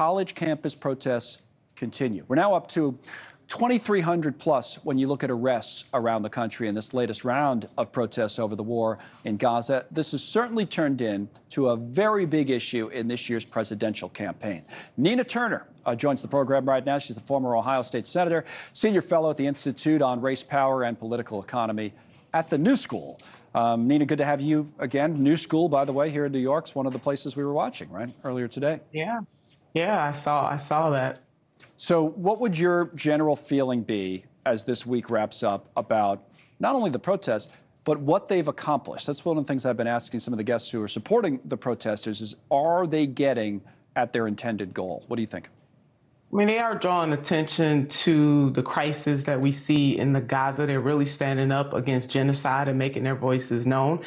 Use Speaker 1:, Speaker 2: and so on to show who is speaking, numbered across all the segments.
Speaker 1: college campus protests continue. We're now up to 2,300 plus when you look at arrests around the country in this latest round of protests over the war in Gaza. This has certainly turned into a very big issue in this year's presidential campaign. Nina Turner joins the program right now. She's the former Ohio State Senator, senior fellow at the Institute on Race, Power, and Political Economy at the New School. Nina, good to have you again. New School, by the way, here in New York, is one of the places we were watching, right, earlier today.
Speaker 2: Yeah, I saw that.
Speaker 1: So what would your general feeling be as this week wraps up about not only the protests, but what they've accomplished? That's one of the things I've been asking some of the guests who are supporting the protesters is, are they getting at their intended goal? What do you think?
Speaker 2: I mean, they are drawing attention to the crisis that we see in the Gaza. They're really standing up against genocide and making their voices known.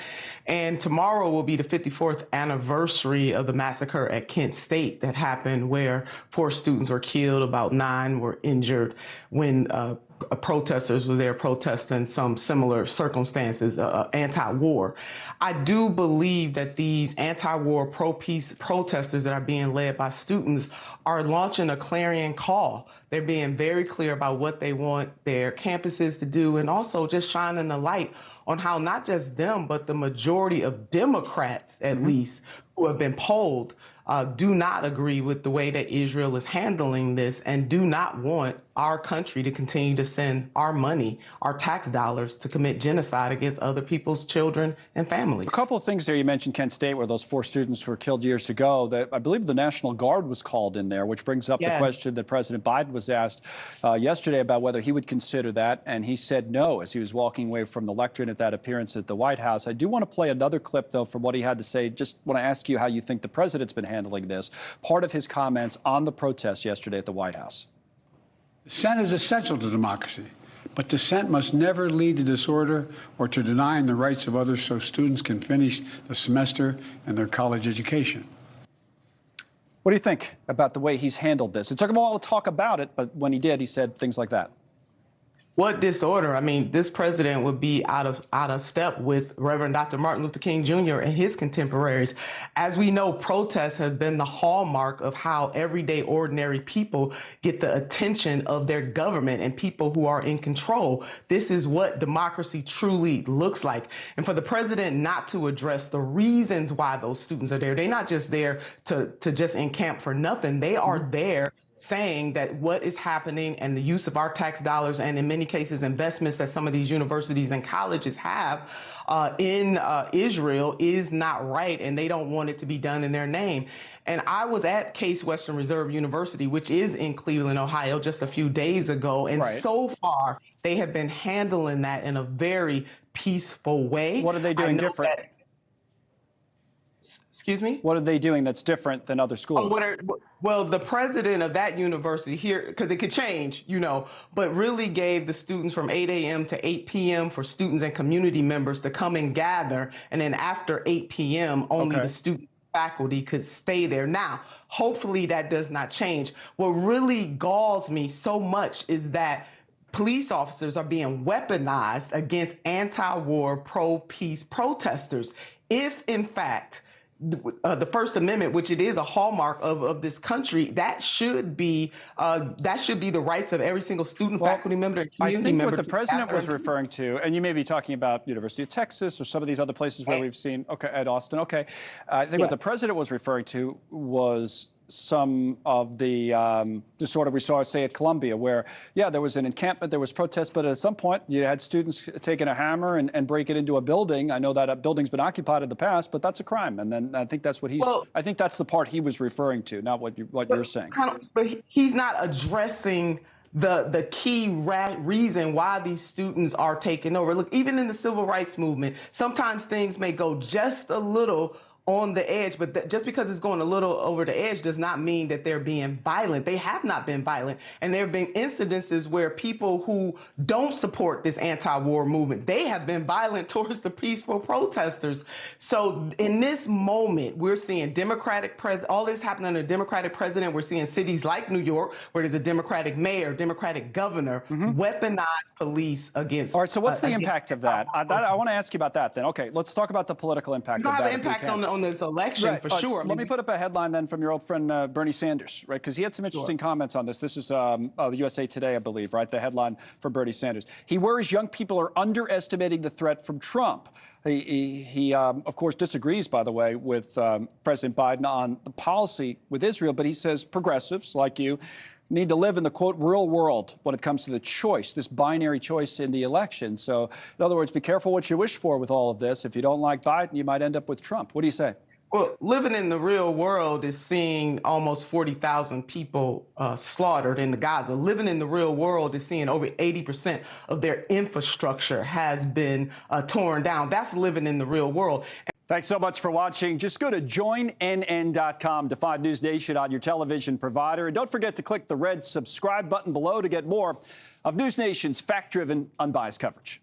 Speaker 2: And tomorrow will be the 54th anniversary of the massacre at Kent State that happened where 4 students were killed, about 9 were injured when protesters were there protesting some similar circumstances, anti-war. I do believe that these anti-war, pro-peace protesters that are being led by students are launching a clarion call. They're being very clear about what they want their campuses to do, and also just shining the light on how not just them, but the majority of Democrats, at least, who have been polled, do not agree with the way that Israel is handling this and do not want our country to continue to send our money, our tax dollars, to commit genocide against other people's children and families.
Speaker 1: A couple of things there. You mentioned Kent State, where those 4 students were killed years ago. That I believe the National Guard was called in there, which brings up the question that President Biden was asked yesterday about whether he would consider that, and he said no as he was walking away from the lectern at that appearance at the White House. I do want to play another clip, though, from what he had to say. Just want to ask you how you think the president's been handling this. Part of his comments on the protest yesterday at the White House.
Speaker 3: Dissent is essential to democracy, but dissent must never lead to disorder or to denying the rights of others so students can finish the semester and their college education.
Speaker 1: What do you think about the way he's handled this? It took him a while to talk about it, but when he did, he said things like that.
Speaker 2: What disorder? I mean, this president would be out of step with Reverend Dr. Martin Luther King Jr. and his contemporaries. As we know, protests have been the hallmark of how everyday, ordinary people get the attention of their government and people who are in control. This is what democracy truly looks like. And for the president not to address the reasons why those students are there, they're not just there to just encamp for nothing. They are there saying that what is happening and the use of our tax dollars and in many cases investments that some of these universities and colleges have in Israel is not right, and they don't want it to be done in their name. And I was at Case Western Reserve University, which is in Cleveland, Ohio, just a few days ago, and so far they have been handling that in a very peaceful way.
Speaker 1: What are they doing different?
Speaker 2: Excuse me?
Speaker 1: What are they doing that's different than other schools?
Speaker 2: Well, the president of that university here, because it could change, you know, but really gave the students from 8 a.m. to 8 p.m. for students and community members to come and gather. And then after 8 p.m., only the student faculty could stay there. Now, hopefully that does not change. What really galls me so much is that police officers are being weaponized against anti-war, pro-peace protesters. If, in fact, the First Amendment, which it is a hallmark of this country, that should be the rights of every single student, faculty member, and community member.
Speaker 1: I think what the president was referring to, and you may be talking about University of Texas or some of these other places where we've seen, at Austin, I think what the president was referring to was some of the disorder we saw, say, at Columbia, where, there was an encampment, there was protest, but at some point you had students taking a hammer and break it into a building. I know that a building's been occupied in the past, but that's a crime. And then I think that's what I think that's the part he was referring to, not what you're saying.
Speaker 2: But he's not addressing the key reason why these students are taking over. Look, even in the civil rights movement, sometimes things may go just a little on the edge, but just because it's going a little over the edge does not mean that they're being violent. They have not been violent. And there have been incidences where people who don't support this anti-war movement, they have been violent towards the peaceful protesters. So in this moment, we're seeing Democratic all this happening under a Democratic president. We're seeing cities like New York, where there's a Democratic mayor, Democratic governor, weaponize police against.
Speaker 1: All right, so what's the impact of that? I want to ask you about that then. Okay, let's talk about the political impact of that.
Speaker 2: Impact on on this election for sure. I mean,
Speaker 1: let me put up a headline then from your old friend Bernie Sanders, right? Because he had some interesting comments on this. This is the USA Today, I believe, right? The headline for Bernie Sanders. He worries young people are underestimating the threat from Trump. He of course, disagrees, by the way, with President Biden on the policy with Israel, but he says progressives like you need to live in the, quote, real world when it comes to the choice, this binary choice in the election. So, in other words, be careful what you wish for with all of this. If you don't like Biden, you might end up with Trump. What do you say?
Speaker 2: Well, living in the real world is seeing almost 40,000 people slaughtered in the Gaza. Living in the real world is seeing over 80% of their infrastructure has been torn down. That's living in the real world.
Speaker 1: Thanks so much for watching. Just go to joinnn.com to find NewsNation on your television provider. And don't forget to click the red subscribe button below to get more of NewsNation's fact-driven, unbiased coverage.